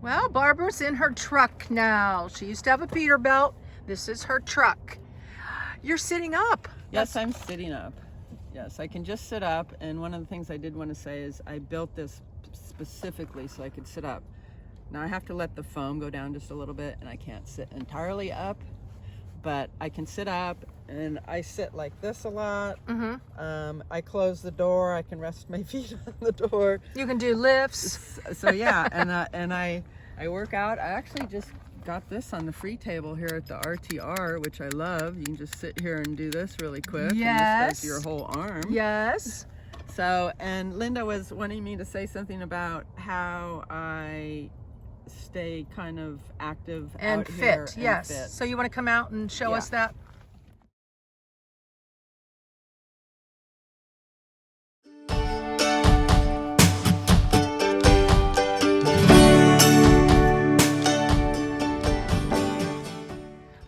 Well, Barbara's in her truck now. She used to have a Peterbilt. This is her truck. You're sitting up. Yes, I'm sitting up. Yes, I can just sit up. And one of the things I did want to say is I built this specifically so I could sit up. Now I have to let the foam go down just a little bit, and I can't sit entirely up, but I can sit up, and I sit like this a lot. I close the door. I can rest my feet on the door. You can do lifts. So yeah, and I work out. I actually just got this on the free table here at the RTR, which I love. You can just sit here and do this really quick. Yes. And this does your whole arm. Yes. So, and Linda was wanting me to say something about how I stay kind of active And out fit. here and Yes. fit. So you want to come out and show us that?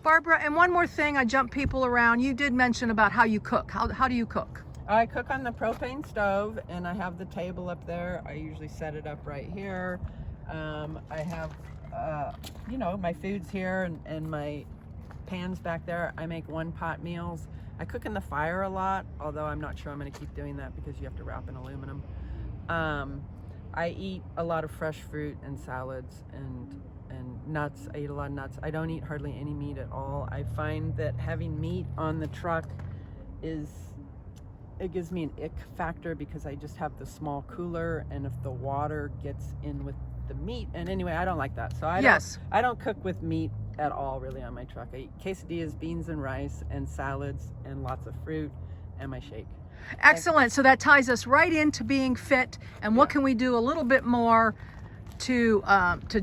Barbara, and one more thing, I jump people around. You did mention about how you cook. How do you cook? I cook on the propane stove, and I have the table up there. I usually set it up right here. I have, you know, my food's here and my pans back there. I make one-pot meals. I cook in the fire a lot, although I'm not sure I'm going to keep doing that because you have to wrap in aluminum. I eat a lot of fresh fruit and salads and nuts. I eat a lot of nuts. I don't eat hardly any meat at all. I find that having meat on the truck it gives me an ick factor because I just have the small cooler, and if the water gets in with the meat, and anyway, I don't like that. So I don't cook with meat at all really on my truck. I eat quesadillas, beans and rice, and salads, and lots of fruit, and my shake. Excellent. So that ties us right into being fit, and what can we do a little bit more to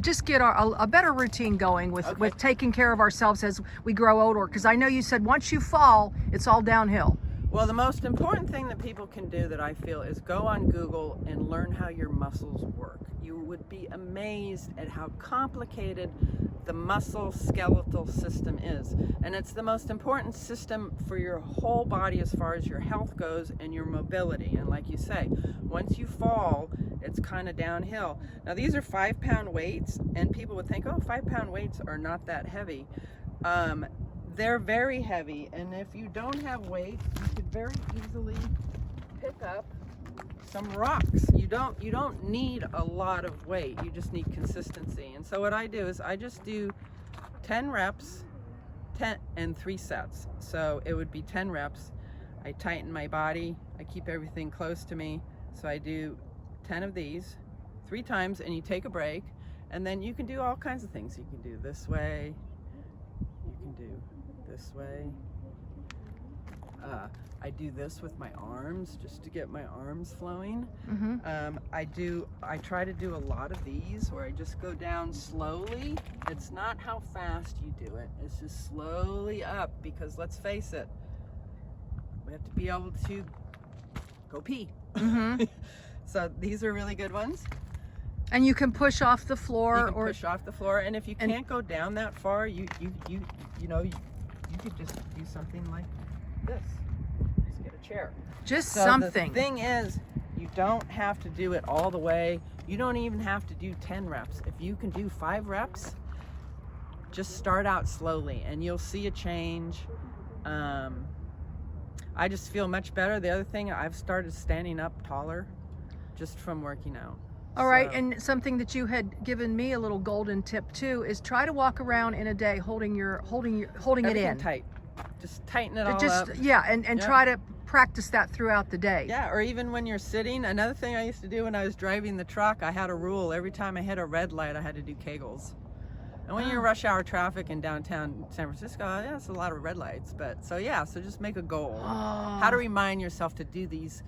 just get a better routine going with taking care of ourselves as we grow older? Because I know you said once you fall, it's all downhill. Well, the most important thing that people can do that I feel is go on Google and learn how your muscles work. You would be amazed at how complicated the muscle skeletal system is. And it's the most important system for your whole body as far as your health goes and your mobility. And like you say, once you fall, it's kind of downhill. Now these are 5-pound weights, and people would think, oh, 5-pound weights are not that heavy. They're very heavy, and if you don't have weights, you could very easily pick up some rocks. You don't need a lot of weight. You just need consistency. And so what I do is I just do 10 reps, 10 and 3 sets. So it would be 10 reps. I tighten my body. I keep everything close to me. So I do 10 of these 3 times, and you take a break, and then you can do all kinds of things. You can do this way. You can do this way. I do this with my arms just to get my arms flowing. I try to do a lot of these where I just go down slowly. It's not how fast you do it, it's just slowly up, because let's face it, we have to be able to go pee. So these are really good ones. And you can push off the floor. You can push off the floor, and if you can't go down that far, you could just do something like this. Just get a chair. Just so something. The thing is, you don't have to do it all the way. You don't even have to do 10 reps. If you can do 5 reps, just start out slowly, and you'll see a change. I just feel much better. The other thing, I've started standing up taller just from working out. All right, and something that you had given me a little golden tip too is try to walk around in a day holding it in tight. Just tighten it all up. Yeah, and try to practice that throughout the day. Yeah, or even when you're sitting. Another thing I used to do when I was driving the truck, I had a rule. Every time I hit a red light, I had to do Kegels. And when you're in rush hour traffic in downtown San Francisco, yeah, it's a lot of red lights. But so just make a goal. How to remind yourself to do these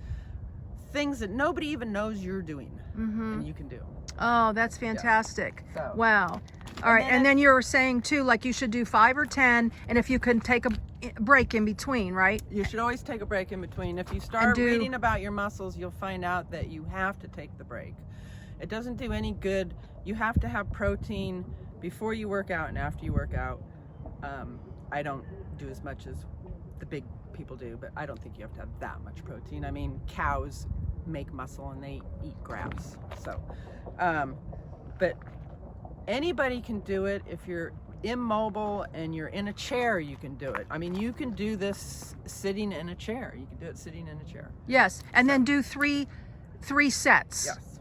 things that nobody even knows you're doing, and you can do. Oh, that's fantastic. So, wow. All right, and then you were saying too, like you should do 5 or 10, and if you can take a break in between, right? You should always take a break in between. If you start reading about your muscles, you'll find out that you have to take the break. It doesn't do any good. You have to have protein before you work out and after you work out. I don't do as much as the big people do, but I don't think you have to have that much protein. I mean, cows make muscle and they eat grass. So, but anybody can do it. If you're immobile and you're in a chair, you can do it. I mean, you can do this sitting in a chair. You can do it sitting in a chair. Yes, and then do three sets. Yes.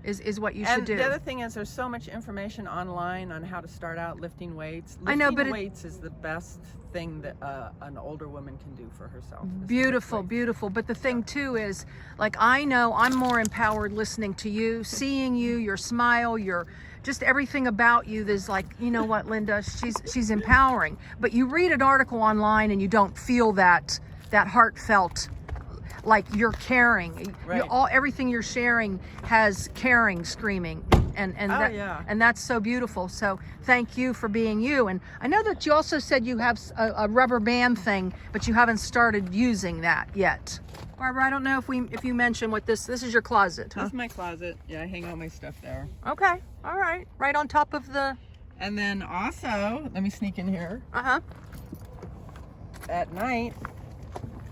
Is what you should do. And the other thing is, there's so much information online on how to start out lifting weights. I know, but weights is the best thing that an older woman can do for herself. Beautiful, beautiful. But the thing too is, like, I know I'm more empowered listening to you, seeing you, your smile, your just everything about you. There's like, you know what, Linda, she's empowering. But you read an article online and you don't feel that heartfelt, like you're caring. Right. Everything you're sharing has caring screaming, and yeah. and that's so beautiful. So thank you for being you. And I know that you also said you have a rubber band thing, but you haven't started using that yet. Barbara, I don't know if you mentioned what this is your closet, huh? This is my closet. Yeah, I hang all my stuff there. Okay, all right, right on top of the. And then also, let me sneak in here. At night,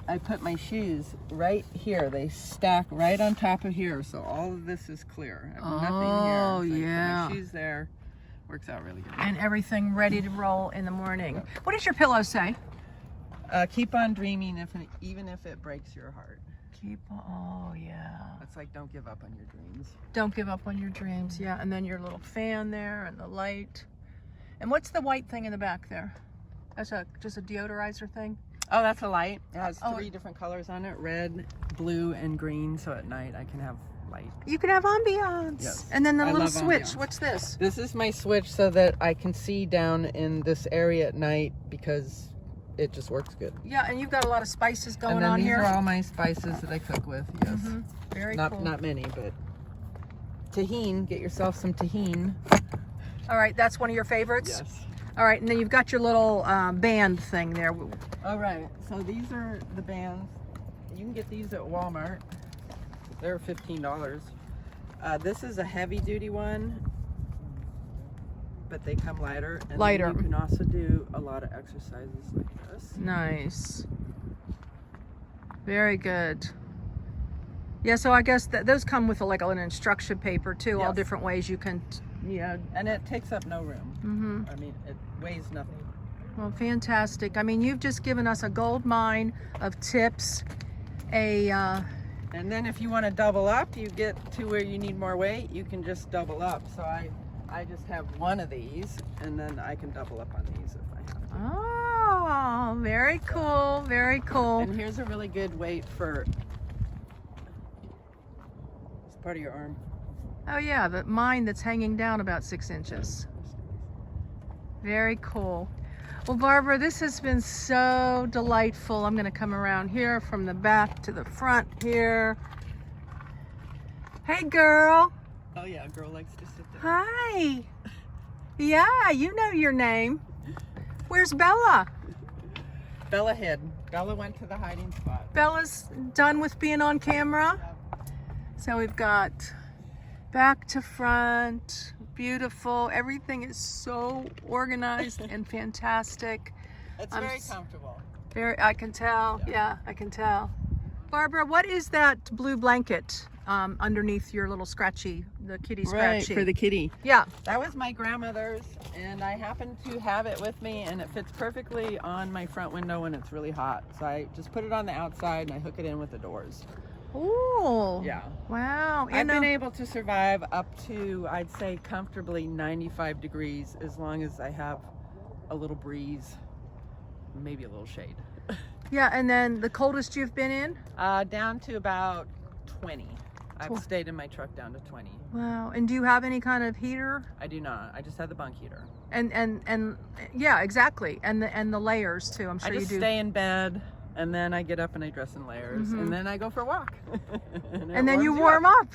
I put my shoes right here. They stack right on top of here, so all of this is clear. I have nothing here. Oh, So yeah. I put my shoes there. Works out really good. And everything ready to roll in the morning. What does your pillow say? Keep on dreaming, even if it breaks your heart. Oh yeah. It's like, don't give up on your dreams. Don't give up on your dreams. Yeah, and then your little fan there and the light. And what's the white thing in the back there? That's just a deodorizer thing? Oh, that's a light. It has 3 different colors on it: red, blue, and green. So at night I can have light. You can have ambiance. Yes. And then the I little love switch. ambiance. What's this? This is my switch so that I can see down in this area at night, because it just works good. Yeah, and you've got a lot of spices going and then on these here. are all my spices that I cook with. Yes. Very not cool. Not many, but tahini. Get yourself some tahini. All right, that's one of your favorites? Yes. All right, and then you've got your little band thing there. All right. So these are the bands. You can get these at Walmart. They're $15. This is a heavy duty one, but they come lighter. And Lighter. Then you can also do a lot of exercises like this. Nice. Very good. Yeah, so I guess those come with like an instruction paper too, all Yes. different ways you can, yeah. And it takes up no room. I mean, it weighs nothing. Well, fantastic. I mean, you've just given us a gold mine of tips. And then if you want to double up, you get to where you need more weight, you can just double up. So I just have one of these, and then I can double up on these if I have to. Oh, very cool, very cool. And here's a really good weight for, it's part of your arm. Oh yeah, the mine that's hanging down about 6 inches. Very cool. Well, Barbara, this has been so delightful. I'm going to come around here from the back to the front here. Hey, girl. Oh yeah, a girl likes to sit there. Hi. Yeah, you know your name. Where's Bella? Bella hid. Bella went to the hiding spot. Bella's done with being on camera. So we've got back to front. Beautiful. Everything is so organized and fantastic. It's very comfortable. I can tell. Yeah, I can tell. Barbara, what is that blue blanket underneath your little the kitty scratchy? Right, for the kitty. Yeah. That was my grandmother's, and I happen to have it with me, and it fits perfectly on my front window when it's really hot. So I just put it on the outside and I hook it in with the doors. Oh. Yeah. Wow. I've been able to survive up to, I'd say, comfortably 95 degrees, as long as I have a little breeze, maybe a little shade. Yeah, and then the coldest you've been in? Down to about 20. I've stayed in my truck down to 20. Wow. And do you have any kind of heater? I do not. I just have the bunk heater. And yeah, exactly. And the layers too. I'm sure you do. I just stay in bed, and then I get up and I dress in layers, and then I go for a walk. and then you warm up.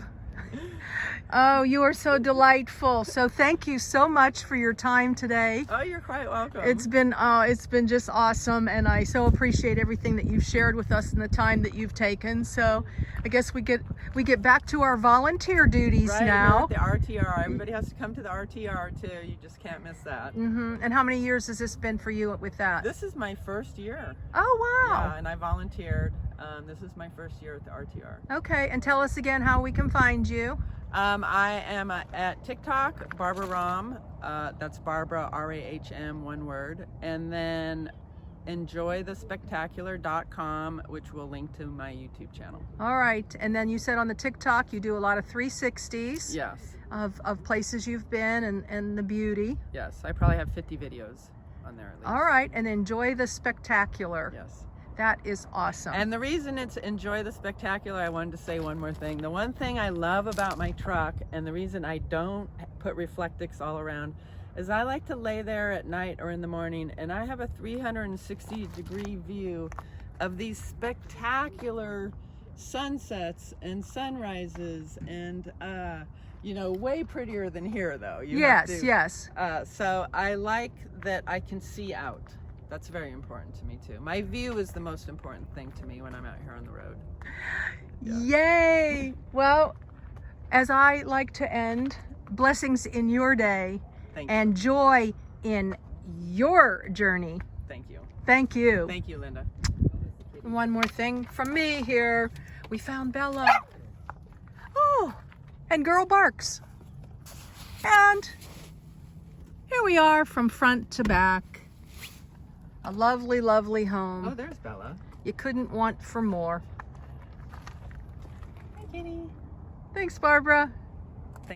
Oh, you are so delightful. So thank you so much for your time today. Oh, you're quite welcome. It's been just awesome, and I so appreciate everything that you've shared with us and the time that you've taken. So I guess we get back to our volunteer duties now. We're at the RTR. Everybody has to come to the RTR too. You just can't miss that. And how many years has this been for you with that? This is my first year. Oh wow. Yeah, and I volunteered. This is my first year at the RTR. Okay, and tell us again how we can find you. I am at TikTok, Barbara Rahm. That's Barbara, R-A-H-M, one word. And then enjoythespectacular.com, which will link to my YouTube channel. All right. And then you said on the TikTok, you do a lot of 360s. Yes. Of places you've been and the beauty. Yes. I probably have 50 videos on there at least. All right. And enjoy the spectacular. Yes. That is awesome. And the reason it's Enjoy the Spectacular, I wanted to say one more thing. The one thing I love about my truck, and the reason I don't put reflectix all around, is I like to lay there at night or in the morning, and I have a 360-degree view of these spectacular sunsets and sunrises, and you know, way prettier than here though. Yes, yes. So I like that I can see out. That's very important to me too. My view is the most important thing to me when I'm out here on the road. Yeah. Yay! Well, as I like to end, blessings in your day. Thank you. And joy in your journey. Thank you. Thank you. Thank you, Linda. One more thing from me here. We found Bella. Oh, and girl barks. And here we are from front to back. A lovely, lovely home. Oh, there's Bella. You couldn't want for more. Hi, kitty. Thanks, Barbara.